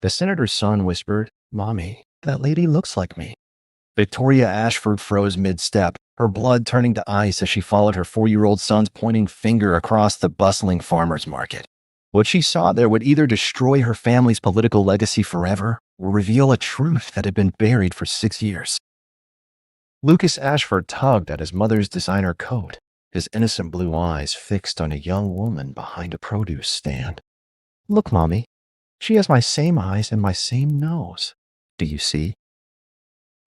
The senator's son whispered, "Mommy, that lady looks like me." Victoria Ashford froze mid-step, her blood turning to ice as she followed her 4-year-old son's pointing finger across the bustling farmer's market. What she saw there would either destroy her family's political legacy forever or reveal a truth that had been buried for 6 years. Lucas Ashford tugged at his mother's designer coat, his innocent blue eyes fixed on a young woman behind a produce stand. "Look, Mommy, she has my same eyes and my same nose. Do you see?"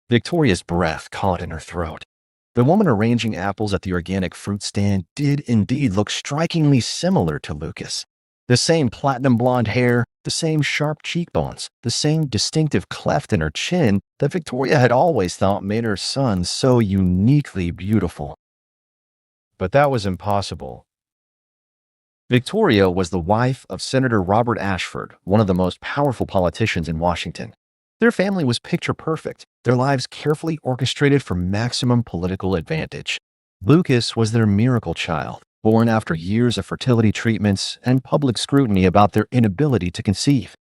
Victoria's breath caught in her throat. The woman arranging apples at the organic fruit stand did indeed look strikingly similar to Lucas. The same platinum blonde hair, the same sharp cheekbones, the same distinctive cleft in her chin that Victoria had always thought made her son so uniquely beautiful. But that was impossible. Victoria was the wife of Senator Robert Ashford, one of the most powerful politicians in Washington. Their family was picture perfect, their lives carefully orchestrated for maximum political advantage. Lucas was their miracle child, born after years of fertility treatments and public scrutiny about their inability to conceive.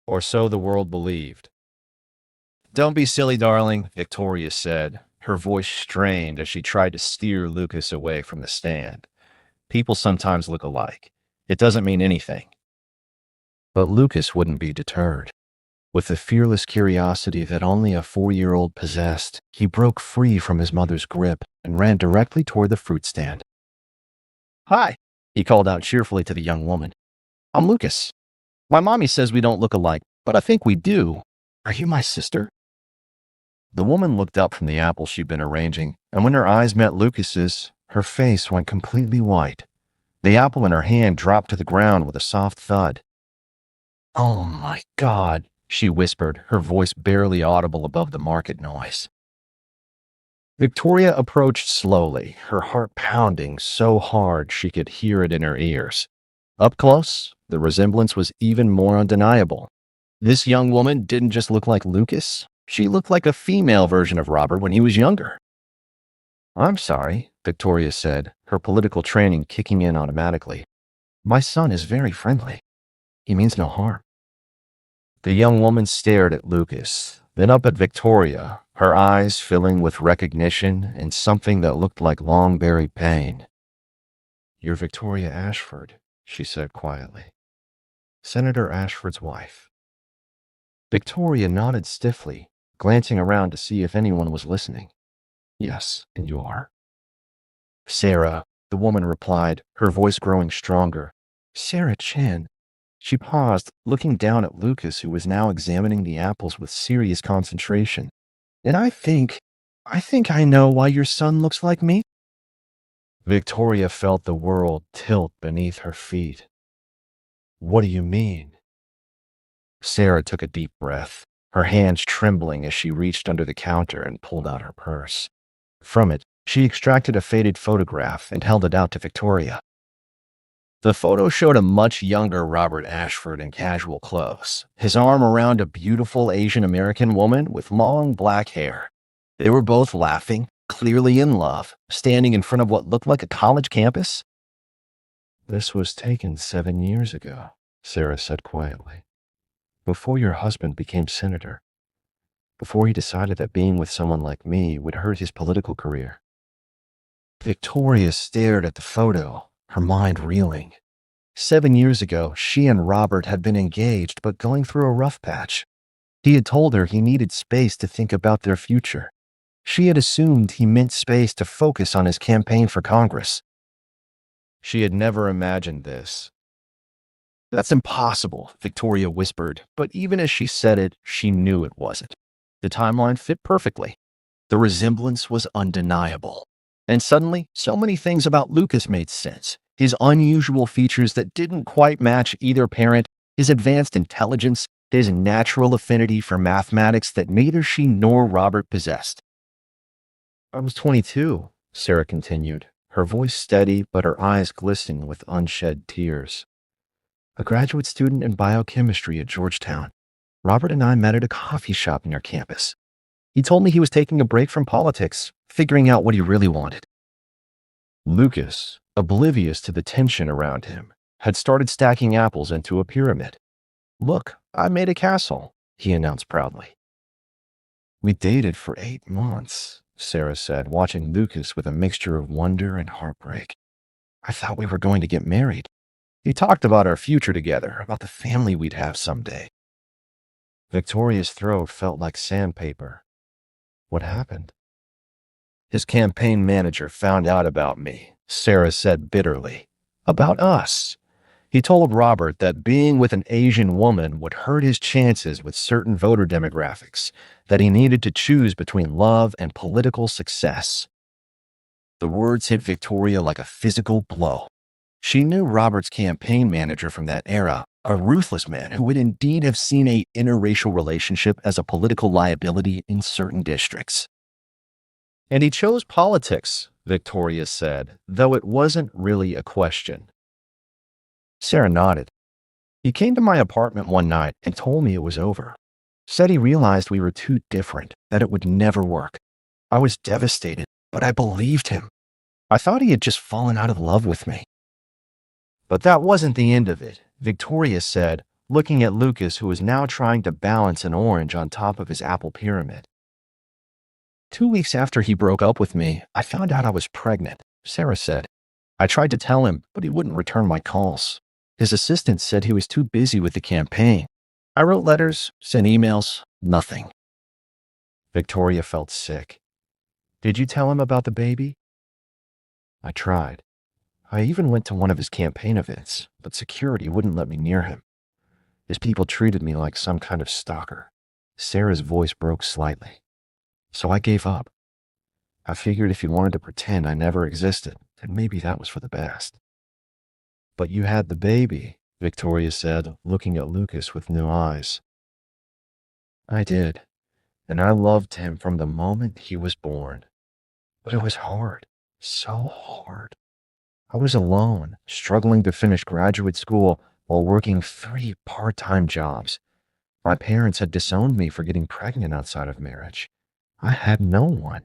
Or so the world believed. "Don't be silly, darling," Victoria said, her voice strained as she tried to steer Lucas away from the stand. "People sometimes look alike. It doesn't mean anything." But Lucas wouldn't be deterred. With the fearless curiosity that only a 4-year-old possessed, he broke free from his mother's grip and ran directly toward the fruit stand. "Hi," he called out cheerfully to the young woman. "I'm Lucas. My mommy says we don't look alike, but I think we do. Are you my sister?" The woman looked up from the apple she'd been arranging, and when her eyes met Lucas's, her face went completely white. The apple in her hand dropped to the ground with a soft thud. "Oh my God," she whispered, her voice barely audible above the market noise. Victoria approached slowly, her heart pounding so hard she could hear it in her ears. Up close, the resemblance was even more undeniable. This young woman didn't just look like Lucas, she looked like a female version of Robert when he was younger. "I'm sorry," Victoria said, her political training kicking in automatically. "My son is very friendly. He means no harm." The young woman stared at Lucas, then up at Victoria, her eyes filling with recognition and something that looked like long-buried pain. "You're Victoria Ashford," she said quietly. "Senator Ashford's wife." Victoria nodded stiffly, glancing around to see if anyone was listening. "Yes, and you are?" "Sarah," the woman replied, her voice growing stronger. "Sarah Chan." She paused, looking down at Lucas, who was now examining the apples with serious concentration. "And I think I know why your son looks like me." Victoria felt the world tilt beneath her feet. "What do you mean?" Sarah took a deep breath, her hands trembling as she reached under the counter and pulled out her purse. From it, she extracted a faded photograph and held it out to Victoria. The photo showed a much younger Robert Ashford in casual clothes, his arm around a beautiful Asian-American woman with long black hair. They were both laughing, clearly in love, standing in front of what looked like a college campus. "This was taken 7 years ago," Sarah said quietly. "Before your husband became senator. Before he decided that being with someone like me would hurt his political career." Victoria stared at the photo, her mind reeling. 7 years ago, she and Robert had been engaged but going through a rough patch. He had told her he needed space to think about their future. She had assumed he meant space to focus on his campaign for Congress. She had never imagined this. "That's impossible," Victoria whispered, but even as she said it, she knew it wasn't. The timeline fit perfectly. The resemblance was undeniable. And suddenly, so many things about Lucas made sense. His unusual features that didn't quite match either parent, his advanced intelligence, his natural affinity for mathematics that neither she nor Robert possessed. "I was 22, Sarah continued, her voice steady but her eyes glistening with unshed tears. "A graduate student in biochemistry at Georgetown. Robert and I met at a coffee shop near campus. He told me he was taking a break from politics, figuring out what he really wanted." Lucas, oblivious to the tension around him, had started stacking apples into a pyramid. "Look," I made a castle, he announced proudly. We dated for 8 months, Sarah said, watching Lucas with a mixture of wonder and heartbreak. I thought we were going to get married. He talked about our future together, about the family we'd have someday. Victoria's throat felt like sandpaper. What happened? His campaign manager found out about me, Sarah said bitterly. About us. He told Robert that being with an Asian woman would hurt his chances with certain voter demographics, that he needed to choose between love and political success. The words hit Victoria like a physical blow. She knew Robert's campaign manager from that era, a ruthless man who would indeed have seen a interracial relationship as a political liability in certain districts. And he chose politics, Victoria said, though it wasn't really a question. Sarah nodded. He came to my apartment one night and told me it was over. Said he realized we were too different, that it would never work. I was devastated, but I believed him. I thought he had just fallen out of love with me. But that wasn't the end of it, Victoria said, looking at Lucas, who was now trying to balance an orange on top of his apple pyramid. 2 weeks after he broke up with me, I found out I was pregnant, Sarah said. I tried to tell him, but he wouldn't return my calls. His assistant said he was too busy with the campaign. I wrote letters, sent emails, nothing. Victoria felt sick. Did you tell him about the baby? I tried. I even went to one of his campaign events, but security wouldn't let me near him. His people treated me like some kind of stalker. Sarah's voice broke slightly. So I gave up. I figured if he wanted to pretend I never existed, then maybe that was for the best. But you had the baby, Victoria said, looking at Lucas with new eyes. I did, and I loved him from the moment he was born. But it was hard, so hard. I was alone, struggling to finish graduate school while working 3 part-time jobs. My parents had disowned me for getting pregnant outside of marriage. I had no one.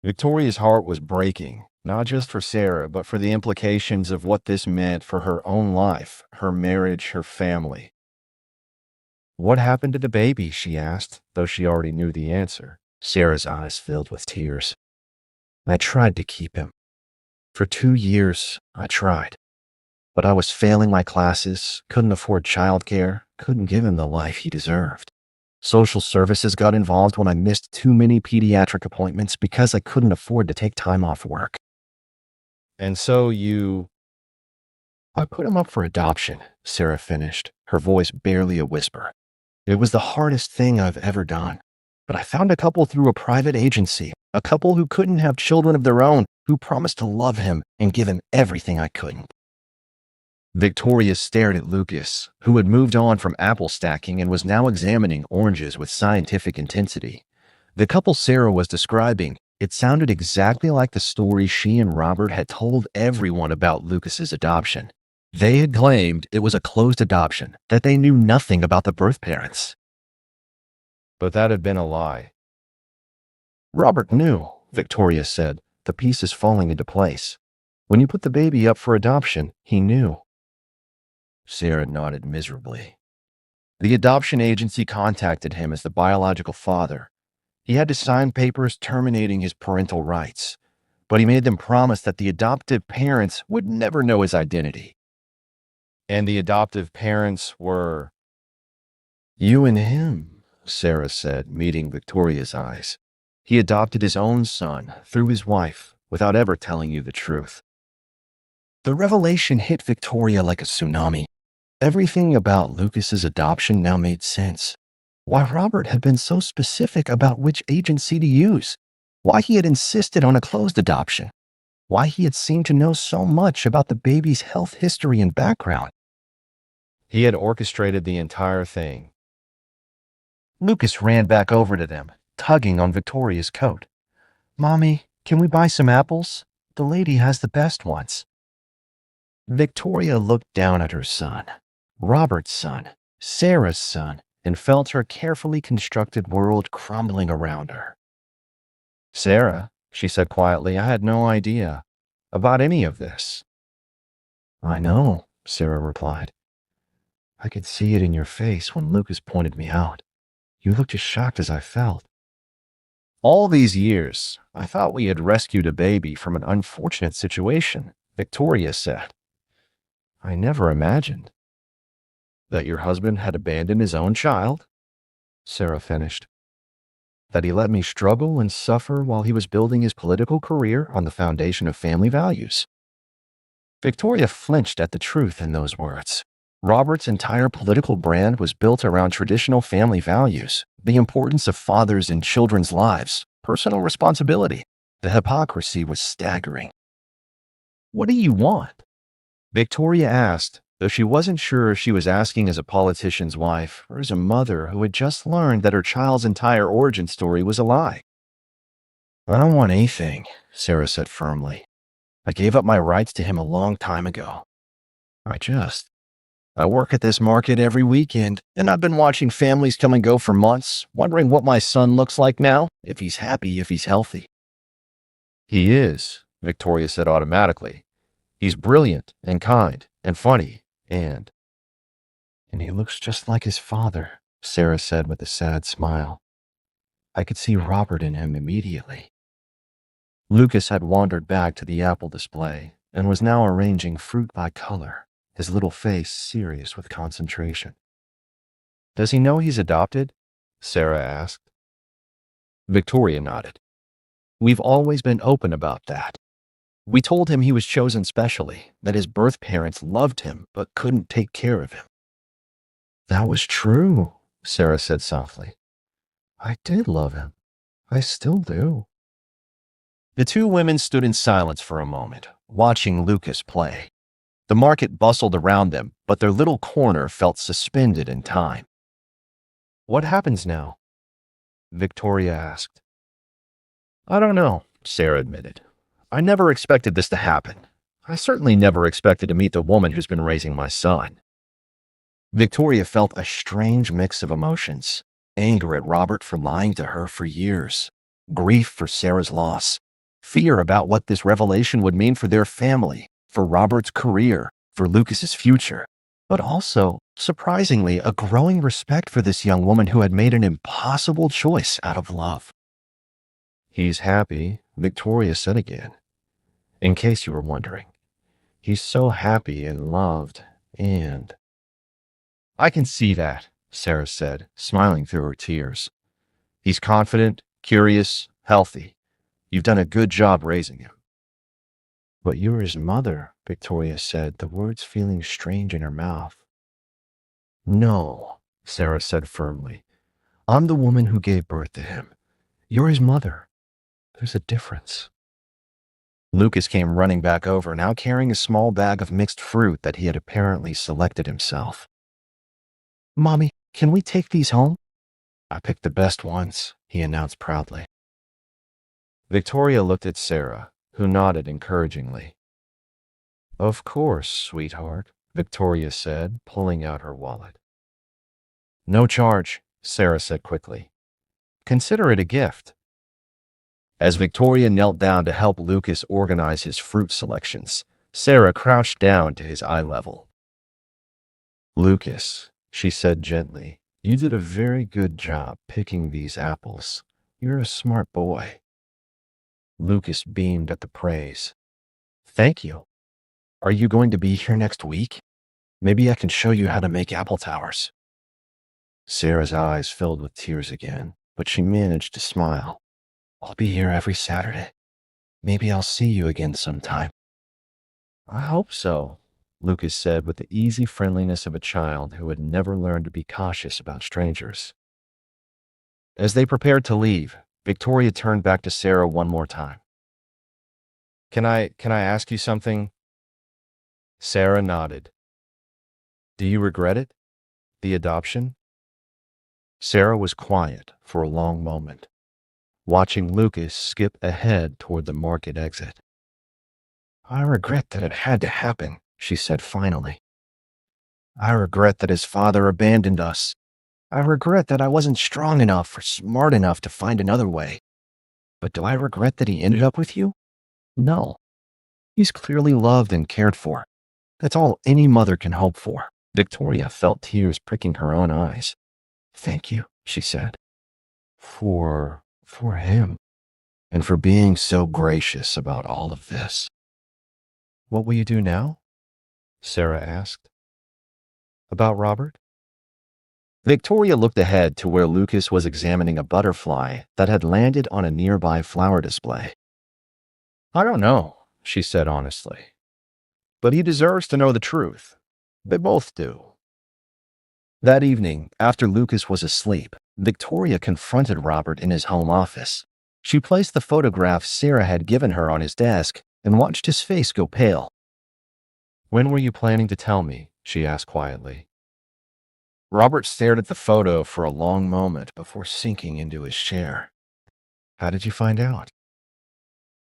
Victoria's heart was breaking, not just for Sarah, but for the implications of what this meant for her own life, her marriage, her family. What happened to the baby? She asked, though she already knew the answer. Sarah's eyes filled with tears. I tried to keep him. For 2 years, I tried. But I was failing my classes, couldn't afford childcare, couldn't give him the life he deserved. Social services got involved when I missed too many pediatric appointments because I couldn't afford to take time off work. And so I put him up for adoption, Sarah finished, her voice barely a whisper. It was the hardest thing I've ever done. But I found a couple through a private agency, a couple who couldn't have children of their own, who promised to love him and give him everything I couldn't. Victoria stared at Lucas, who had moved on from apple stacking and was now examining oranges with scientific intensity. The couple Sarah was describing, it sounded exactly like the story she and Robert had told everyone about Lucas's adoption. They had claimed it was a closed adoption, that they knew nothing about the birth parents. But that had been a lie. Robert knew, Victoria said, the pieces falling into place. When you put the baby up for adoption, he knew. Sarah nodded miserably. The adoption agency contacted him as the biological father. He had to sign papers terminating his parental rights, but he made them promise that the adoptive parents would never know his identity. And the adoptive parents were you and him, Sarah said, meeting Victoria's eyes. He adopted his own son through his wife without ever telling you the truth. The revelation hit Victoria like a tsunami. Everything about Lucas's adoption now made sense. Why Robert had been so specific about which agency to use. Why he had insisted on a closed adoption. Why he had seemed to know so much about the baby's health history and background. He had orchestrated the entire thing. Lucas ran back over to them, tugging on Victoria's coat. Mommy, can we buy some apples? The lady has the best ones. Victoria looked down at her son. Robert's son, Sarah's son, and felt her carefully constructed world crumbling around her. Sarah, she said quietly, I had no idea about any of this. I know, Sarah replied. I could see it in your face when Lucas pointed me out. You looked as shocked as I felt. All these years, I thought we had rescued a baby from an unfortunate situation, Victoria said. I never imagined that your husband had abandoned his own child, Sarah finished. That he let me struggle and suffer while he was building his political career on the foundation of family values. Victoria flinched at the truth in those words. Robert's entire political brand was built around traditional family values, the importance of fathers in children's lives, personal responsibility. The hypocrisy was staggering. What do you want? Victoria asked, though she wasn't sure if she was asking as a politician's wife or as a mother who had just learned that her child's entire origin story was a lie. I don't want anything, Sarah said firmly. I gave up my rights to him a long time ago. I work at this market every weekend, and I've been watching families come and go for months, wondering what my son looks like now, if he's happy, if he's healthy. He is, Victoria said automatically. He's brilliant and kind and funny and he looks just like his father, Sarah said with a sad smile. I could see Robert in him immediately. Lucas had wandered back to the apple display and was now arranging fruit by color, his little face serious with concentration. Does he know he's adopted? Sarah asked. Victoria nodded. We've always been open about that. We told him he was chosen specially, that his birth parents loved him but couldn't take care of him. That was true, Sarah said softly. I did love him. I still do. The two women stood in silence for a moment, watching Lucas play. The market bustled around them, but their little corner felt suspended in time. What happens now? Victoria asked. I don't know, Sarah admitted. I never expected this to happen. I certainly never expected to meet the woman who's been raising my son. Victoria felt a strange mix of emotions. Anger at Robert for lying to her for years. Grief for Sarah's loss. Fear about what this revelation would mean for their family, for Robert's career, for Lucas's future. But also, surprisingly, a growing respect for this young woman who had made an impossible choice out of love. He's happy, Victoria said again. In case you were wondering. He's so happy and loved, and... I can see that, Sarah said, smiling through her tears. He's confident, curious, healthy. You've done a good job raising him. But you're his mother, Victoria said, the words feeling strange in her mouth. No, Sarah said firmly. I'm the woman who gave birth to him. You're his mother. There's a difference. Lucas came running back over, now carrying a small bag of mixed fruit that he had apparently selected himself. Mommy, can we take these home? I picked the best ones, he announced proudly. Victoria looked at Sarah, who nodded encouragingly. Of course, sweetheart, Victoria said, pulling out her wallet. No charge, Sarah said quickly. Consider it a gift. As Victoria knelt down to help Lucas organize his fruit selections, Sarah crouched down to his eye level. Lucas, she said gently, you did a very good job picking these apples. You're a smart boy. Lucas beamed at the praise. Thank you. Are you going to be here next week? Maybe I can show you how to make apple towers. Sarah's eyes filled with tears again, but she managed to smile. I'll be here every Saturday. Maybe I'll see you again sometime. I hope so, Lucas said with the easy friendliness of a child who had never learned to be cautious about strangers. As they prepared to leave, Victoria turned back to Sarah one more time. Can I ask you something? Sarah nodded. Do you regret it? The adoption? Sarah was quiet for a long moment, watching Lucas skip ahead toward the market exit. I regret that it had to happen, she said finally. I regret that his father abandoned us. I regret that I wasn't strong enough or smart enough to find another way. But do I regret that he ended up with you? No. He's clearly loved and cared for. That's all any mother can hope for. Victoria felt tears pricking her own eyes. "Thank you," she said. For him, and for being so gracious about all of this." "What will you do now?" Sarah asked. "About Robert?" Victoria looked ahead to where Lucas was examining a butterfly that had landed on a nearby flower display. "I don't know," she said honestly. "But he deserves to know the truth. They both do." That evening, after Lucas was asleep, Victoria confronted Robert in his home office. She placed the photograph Sarah had given her on his desk and watched his face go pale. "When were you planning to tell me?" she asked quietly. Robert stared at the photo for a long moment before sinking into his chair. "How did you find out?"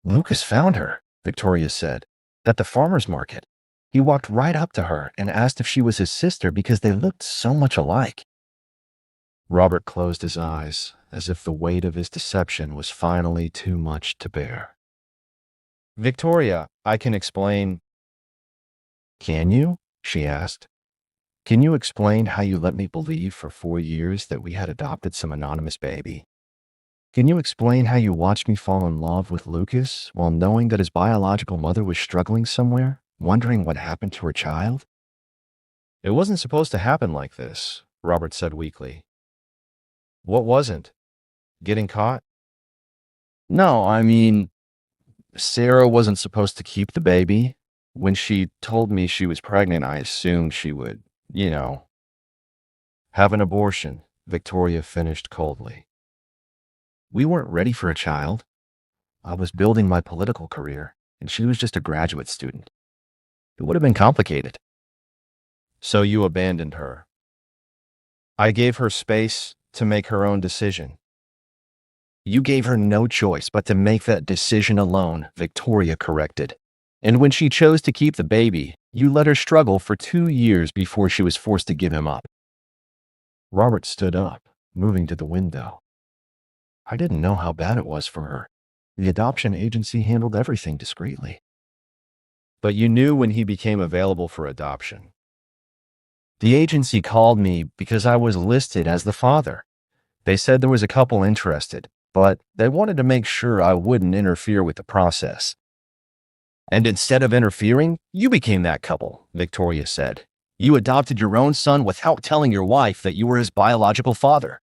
"Lucas found her," Victoria said, "at the farmer's market. He walked right up to her and asked if she was his sister because they looked so much alike." Robert closed his eyes, as if the weight of his deception was finally too much to bear. "Victoria, I can explain." "Can you?" she asked. "Can you explain how you let me believe for 4 years that we had adopted some anonymous baby? Can you explain how you watched me fall in love with Lucas while knowing that his biological mother was struggling somewhere, wondering what happened to her child?" "It wasn't supposed to happen like this," Robert said weakly. "What wasn't? Getting caught?" "No, I mean, Sarah wasn't supposed to keep the baby. When she told me she was pregnant, I assumed she would, you know, have an abortion," Victoria finished coldly. "We weren't ready for a child. I was building my political career, and she was just a graduate student. It would have been complicated." "So you abandoned her?" "I gave her space to make her own decision." "You gave her no choice but to make that decision alone," Victoria corrected. "And when she chose to keep the baby, you let her struggle for 2 years before she was forced to give him up." Robert stood up, moving to the window. "I didn't know how bad it was for her. The adoption agency handled everything discreetly." "But you knew when he became available for adoption." "The agency called me because I was listed as the father. They said there was a couple interested, but they wanted to make sure I wouldn't interfere with the process." "And instead of interfering, you became that couple," Victoria said. "You adopted your own son without telling your wife that you were his biological father."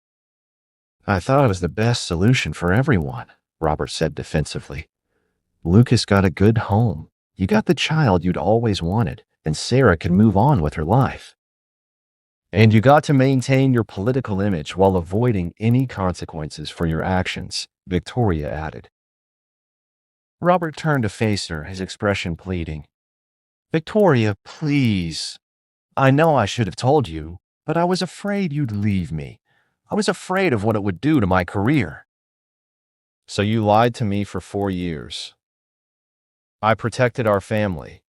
"I thought it was the best solution for everyone," Robert said defensively. "Lucas got a good home. You got the child you'd always wanted, and Sarah could move on with her life. And you got to maintain your political image while avoiding any consequences for your actions," Victoria added. Robert turned to face her, his expression pleading. "Victoria, please. I know I should have told you, but I was afraid you'd leave me. I was afraid of what it would do to my career." "So you lied to me for 4 years. I protected our family."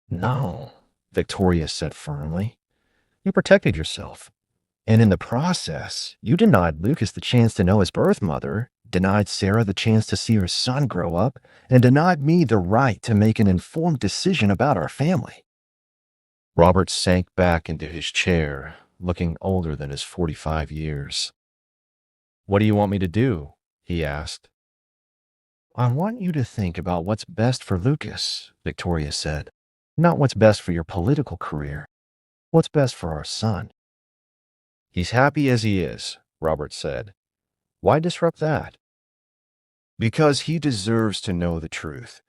"No," Victoria said firmly. "You protected yourself. And in the process, you denied Lucas the chance to know his birth mother, denied Sarah the chance to see her son grow up, and denied me the right to make an informed decision about our family." Robert sank back into his chair, looking older than his 45 years. "What do you want me to do?" he asked. "I want you to think about what's best for Lucas," Victoria said. "Not what's best for your political career. What's best for our son." "He's happy as he is," Robert said. "Why disrupt that?" "Because he deserves to know the truth,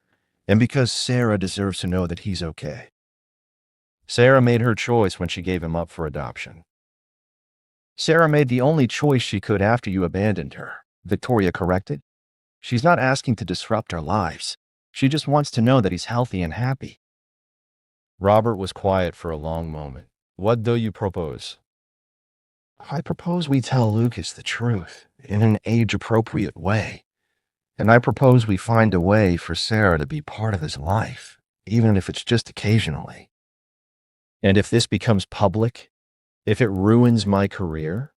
and because Sarah deserves to know that he's okay." "Sarah made her choice when she gave him up for adoption." "Sarah made the only choice she could after you abandoned her," Victoria corrected. "She's not asking to disrupt our lives. She just wants to know that he's healthy and happy." Robert was quiet for a long moment. "What do you propose?" "I propose we tell Lucas the truth in an age-appropriate way. And I propose we find a way for Sarah to be part of his life, even if it's just occasionally." "And if this becomes public? If it ruins my career?"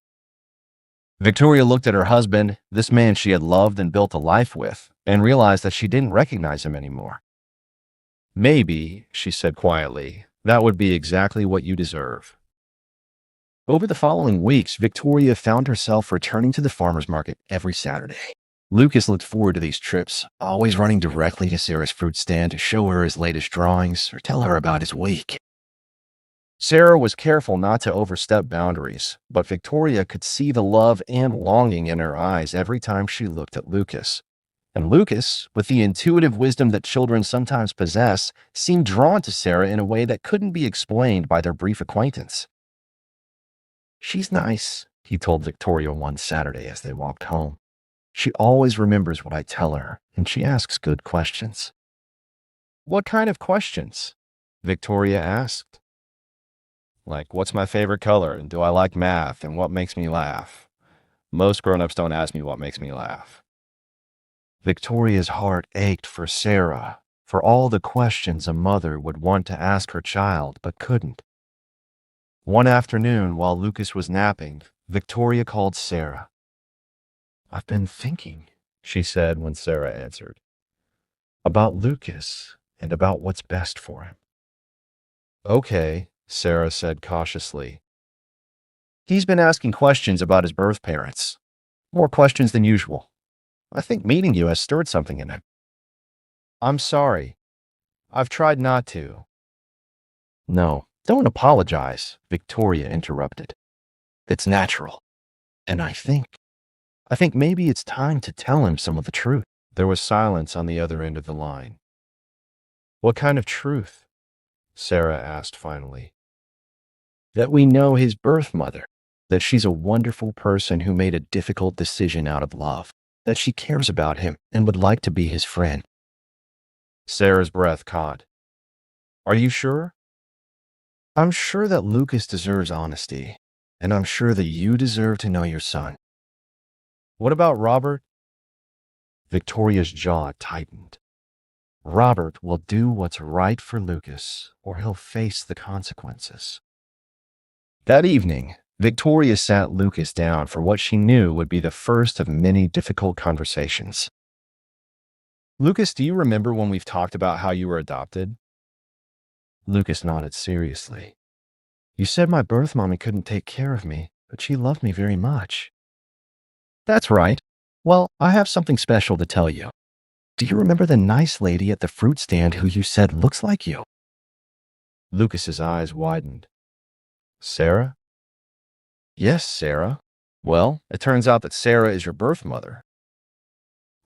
Victoria looked at her husband, this man she had loved and built a life with, and realized that she didn't recognize him anymore. "Maybe," she said quietly, That would be exactly what you deserve. Over the following weeks, Victoria found herself returning to the farmer's market every Saturday. Lucas looked forward to these trips, always running directly to Sarah's fruit stand to show her his latest drawings or tell her about his week. Sarah was careful not to overstep boundaries, but Victoria could see the love and longing in her eyes every time she looked at Lucas. And Lucas, with the intuitive wisdom that children sometimes possess, seemed drawn to Sarah in a way that couldn't be explained by their brief acquaintance. "She's nice," he told Victoria one Saturday as they walked home. "She always remembers what I tell her, and she asks good questions." "What kind of questions?" Victoria asked. "Like, what's my favorite color, and do I like math, and what makes me laugh? Most grown-ups don't ask me what makes me laugh." Victoria's heart ached for Sarah, for all the questions a mother would want to ask her child but couldn't. One afternoon, while Lucas was napping, Victoria called Sarah. "I've been thinking," she said when Sarah answered, "about Lucas and about what's best for him." "Okay," Sarah said cautiously. "He's been asking questions about his birth parents. More questions than usual. I think meeting you has stirred something in him." "I'm sorry. I've tried not to." "No, don't apologize," Victoria interrupted. "It's natural. And I think maybe it's time to tell him some of the truth." There was silence on the other end of the line. "What kind of truth?" Sarah asked finally. "That we know his birth mother, that she's a wonderful person who made a difficult decision out of love, that she cares about him and would like to be his friend." Sarah's breath caught. "Are you sure?" "I'm sure that Lucas deserves honesty, and I'm sure that you deserve to know your son." "What about Robert?" Victoria's jaw tightened. "Robert will do what's right for Lucas, or he'll face the consequences." That evening, Victoria sat Lucas down for what she knew would be the first of many difficult conversations. "Lucas, do you remember when we've talked about how you were adopted?" Lucas nodded seriously. "You said my birth mommy couldn't take care of me, but she loved me very much." "That's right. Well, I have something special to tell you. Do you remember the nice lady at the fruit stand who you said looks like you?" Lucas's eyes widened. "Sarah?" "Yes, Sarah. Well, it turns out that Sarah is your birth mother."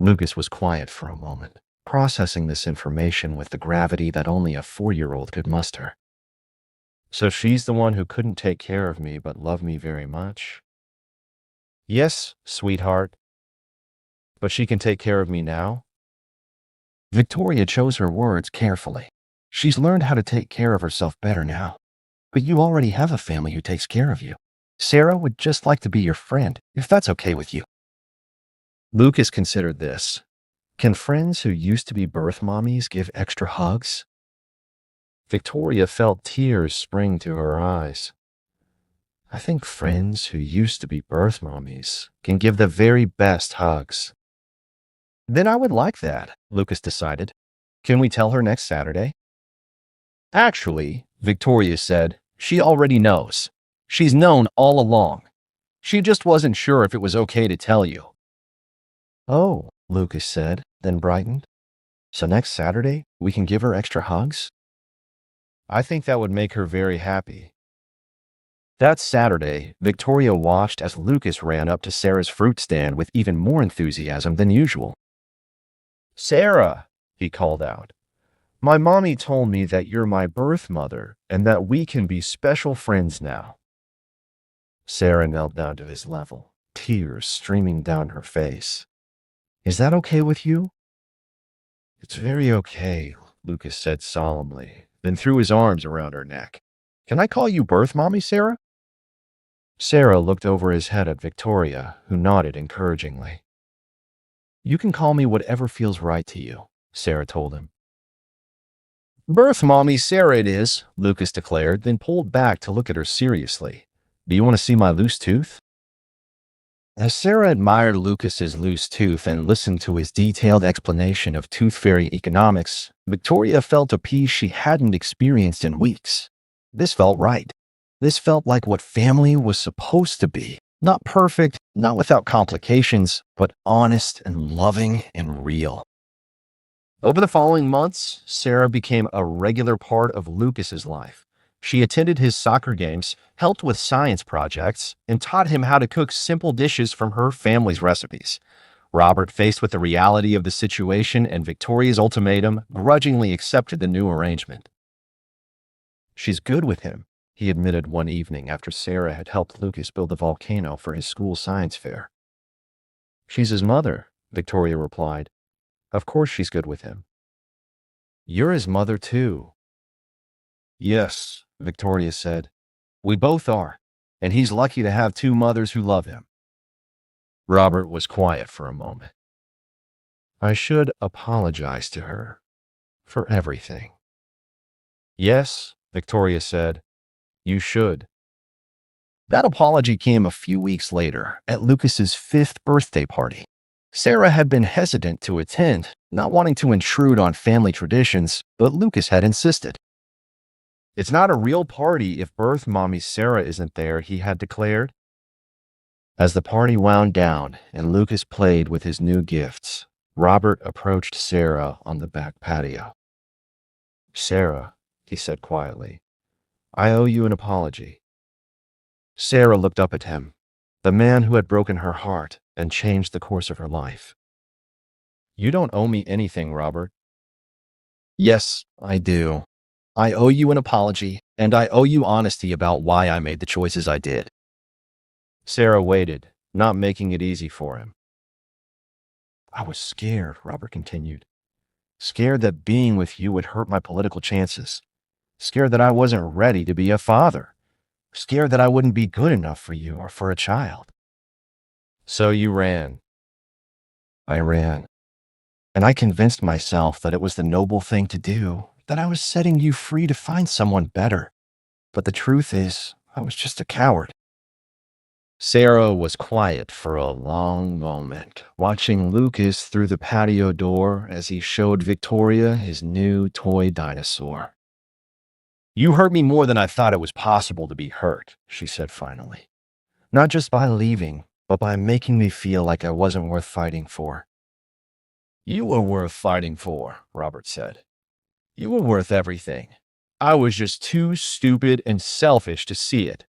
Lucas was quiet for a moment, processing this information with the gravity that only a 4-year-old could muster. "So she's the one who couldn't take care of me but loved me very much?" "Yes, sweetheart. But she can take care of me now?" Victoria chose her words carefully. "She's learned how to take care of herself better now. But you already have a family who takes care of you. Sarah would just like to be your friend, if that's okay with you." Lucas considered this. Can friends who used to be birth mommies give extra hugs? Victoria felt tears spring to her eyes. "I think friends who used to be birth mommies can give the very best hugs." "Then I would like that," Lucas decided. "Can we tell her next Saturday?" "Actually," Victoria said, "she already knows. She's known all along. She just wasn't sure if it was okay to tell you." "Oh," Lucas said, then brightened. "So next Saturday, we can give her extra hugs?" "I think that would make her very happy." That Saturday, Victoria watched as Lucas ran up to Sarah's fruit stand with even more enthusiasm than usual. "Sarah," he called out, "my mommy told me that you're my birth mother and that we can be special friends now." Sarah knelt down to his level, tears streaming down her face. "Is that okay with you?" "It's very okay," Lucas said solemnly, then threw his arms around her neck. "Can I call you birth mommy, Sarah?" Sarah looked over his head at Victoria, who nodded encouragingly. "You can call me whatever feels right to you," Sarah told him. "Birth mommy Sarah it is," Lucas declared, then pulled back to look at her seriously. "Do you want to see my loose tooth?" As Sarah admired Lucas's loose tooth and listened to his detailed explanation of tooth fairy economics, Victoria felt a peace she hadn't experienced in weeks. This felt right. This felt like what family was supposed to be. Not perfect, not without complications, but honest and loving and real. Over the following months, Sarah became a regular part of Lucas's life. She attended his soccer games, helped with science projects, and taught him how to cook simple dishes from her family's recipes. Robert, faced with the reality of the situation and Victoria's ultimatum, grudgingly accepted the new arrangement. "She's good with him," he admitted one evening after Sarah had helped Lucas build a volcano for his school science fair. "She's his mother," Victoria replied. "Of course she's good with him." "You're his mother too." "Yes," Victoria said. "We both are, and he's lucky to have two mothers who love him." Robert was quiet for a moment. "I should apologize to her for everything." "Yes," Victoria said, "you should." That apology came a few weeks later at Lucas's 5th birthday party. Sarah had been hesitant to attend, not wanting to intrude on family traditions, but Lucas had insisted. "It's not a real party if birth mommy Sarah isn't there," he had declared. As the party wound down and Lucas played with his new gifts, Robert approached Sarah on the back patio. "Sarah," he said quietly, "I owe you an apology." Sarah looked up at him, the man who had broken her heart and changed the course of her life. "You don't owe me anything, Robert." "Yes, I do. I owe you an apology, and I owe you honesty about why I made the choices I did." Sarah waited, not making it easy for him. "I was scared," Robert continued. "Scared that being with you would hurt my political chances. Scared that I wasn't ready to be a father. Scared that I wouldn't be good enough for you or for a child." "So you ran." "I ran. And I convinced myself that it was the noble thing to do, that I was setting you free to find someone better. But the truth is, I was just a coward." Sarah was quiet for a long moment, watching Lucas through the patio door as he showed Victoria his new toy dinosaur. "You hurt me more than I thought it was possible to be hurt," she said finally. "Not just by leaving, but by making me feel like I wasn't worth fighting for." "You were worth fighting for," Robert said. "You were worth everything. I was just too stupid and selfish to see it."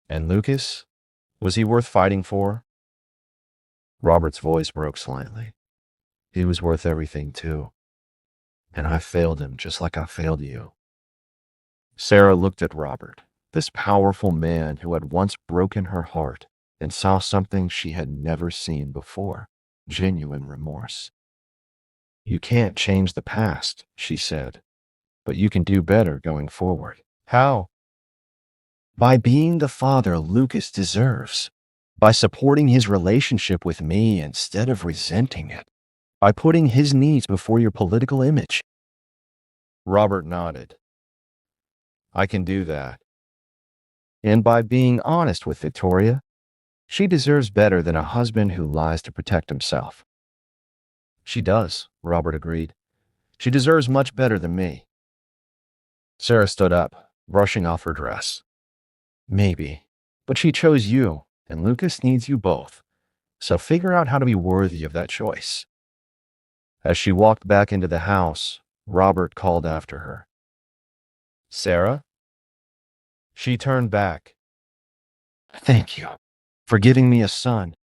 "And Lucas? Was he worth fighting for?" Robert's voice broke slightly. "He was worth everything too. And I failed him just like I failed you." Sarah looked at Robert, this powerful man who had once broken her heart, and saw something she had never seen before: genuine remorse. "You can't change the past," she said, "but you can do better going forward." "How?" "By being the father Lucas deserves. By supporting his relationship with me instead of resenting it. By putting his needs before your political image." Robert nodded. "I can do that." "And by being honest with Victoria. She deserves better than a husband who lies to protect himself." "She does," Robert agreed. "She deserves much better than me." Sarah stood up, brushing off her dress. "Maybe, but she chose you, and Lucas needs you both. So figure out how to be worthy of that choice." As she walked back into the house, Robert called after her. "Sarah?" She turned back. "Thank you for giving me a son,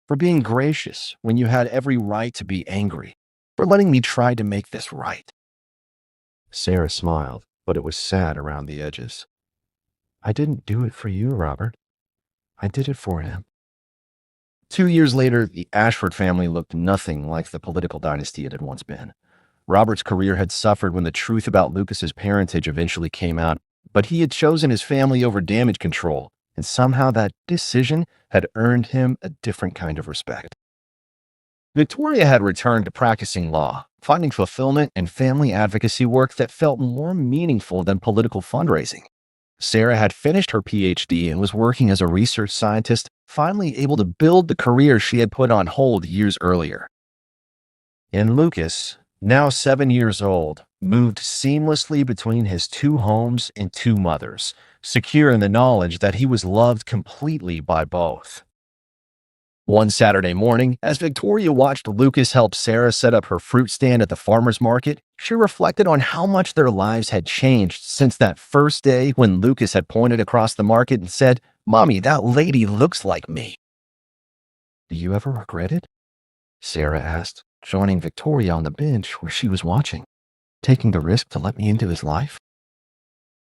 for being gracious when you had every right to be angry, for letting me try to make this right." Sarah smiled, but it was sad around the edges. "I didn't do it for you, Robert. I did it for him." 2 years later, the Ashford family looked nothing like the political dynasty it had once been. Robert's career had suffered when the truth about Lucas's parentage eventually came out, but he had chosen his family over damage control, and somehow that decision had earned him a different kind of respect. Victoria had returned to practicing law, finding fulfillment in family advocacy work that felt more meaningful than political fundraising. Sarah had finished her PhD and was working as a research scientist, finally able to build the career she had put on hold years earlier. And Lucas, now 7 years old, moved seamlessly between his two homes and two mothers, secure in the knowledge that he was loved completely by both. One Saturday morning, as Victoria watched Lucas help Sarah set up her fruit stand at the farmer's market, she reflected on how much their lives had changed since that first day when Lucas had pointed across the market and said, "Mommy, that lady looks like me." "Do you ever regret it?" Sarah asked, joining Victoria on the bench where she was watching. "Taking the risk to let me into his life?"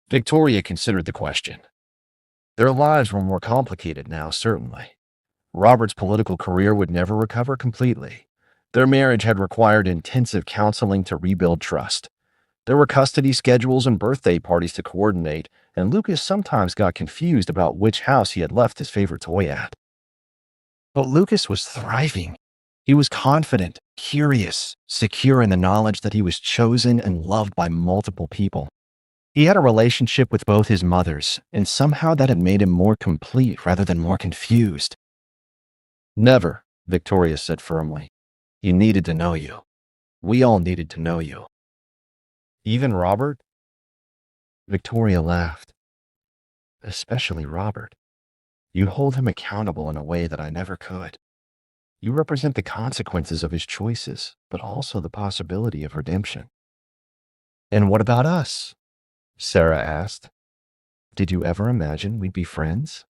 Victoria considered the question. Their lives were more complicated now, certainly. Robert's political career would never recover completely. Their marriage had required intensive counseling to rebuild trust. There were custody schedules and birthday parties to coordinate, and Lucas sometimes got confused about which house he had left his favorite toy at. But Lucas was thriving. He was confident, curious, secure in the knowledge that he was chosen and loved by multiple people. He had a relationship with both his mothers, and somehow that had made him more complete rather than more confused. "Never," Victoria said firmly. "You needed to know you. We all needed to know you." "Even Robert?" Victoria laughed. "Especially Robert. You hold him accountable in a way that I never could. You represent the consequences of his choices, but also the possibility of redemption." "And what about us?" Sarah asked. "Did you ever imagine we'd be friends?"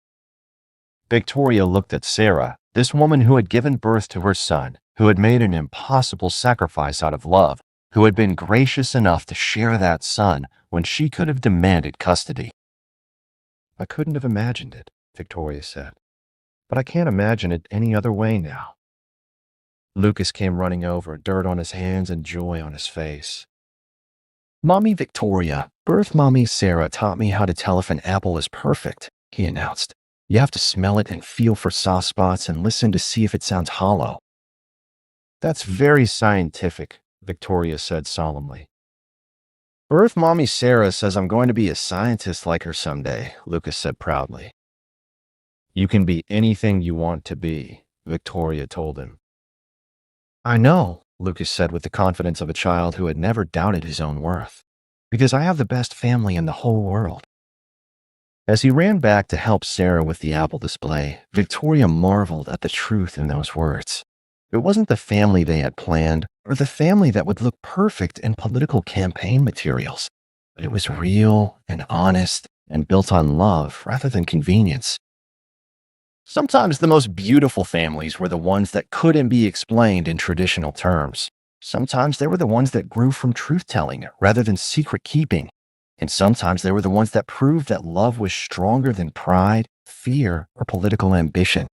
Victoria looked at Sarah, this woman who had given birth to her son, who had made an impossible sacrifice out of love, who had been gracious enough to share that son when she could have demanded custody. "I couldn't have imagined it," Victoria said, "but I can't imagine it any other way now." Lucas came running over, dirt on his hands and joy on his face. "Mommy Victoria, birth mommy Sarah taught me how to tell if an apple is perfect," he announced. "You have to smell it and feel for soft spots and listen to see if it sounds hollow." "That's very scientific," Victoria said solemnly. "Birth mommy Sarah says I'm going to be a scientist like her someday," Lucas said proudly. "You can be anything you want to be," Victoria told him. "I know," Lucas said with the confidence of a child who had never doubted his own worth, "because I have the best family in the whole world." As he ran back to help Sarah with the apple display, Victoria marveled at the truth in those words. It wasn't the family they had planned, or the family that would look perfect in political campaign materials, but it was real and honest and built on love rather than convenience. Sometimes the most beautiful families were the ones that couldn't be explained in traditional terms. Sometimes they were the ones that grew from truth-telling rather than secret-keeping. And sometimes they were the ones that proved that love was stronger than pride, fear, or political ambition.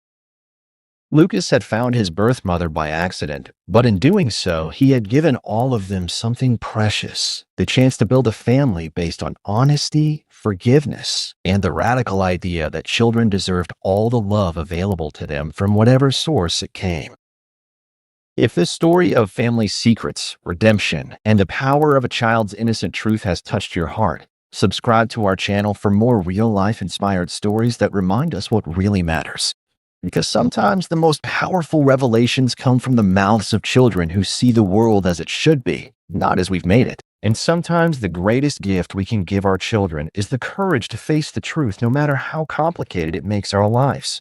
Lucas had found his birth mother by accident, but in doing so, he had given all of them something precious, the chance to build a family based on honesty, forgiveness, and the radical idea that children deserved all the love available to them from whatever source it came. If this story of family secrets, redemption, and the power of a child's innocent truth has touched your heart, subscribe to our channel for more real-life inspired stories that remind us what really matters. Because sometimes the most powerful revelations come from the mouths of children who see the world as it should be, not as we've made it. And sometimes the greatest gift we can give our children is the courage to face the truth no matter how complicated it makes our lives.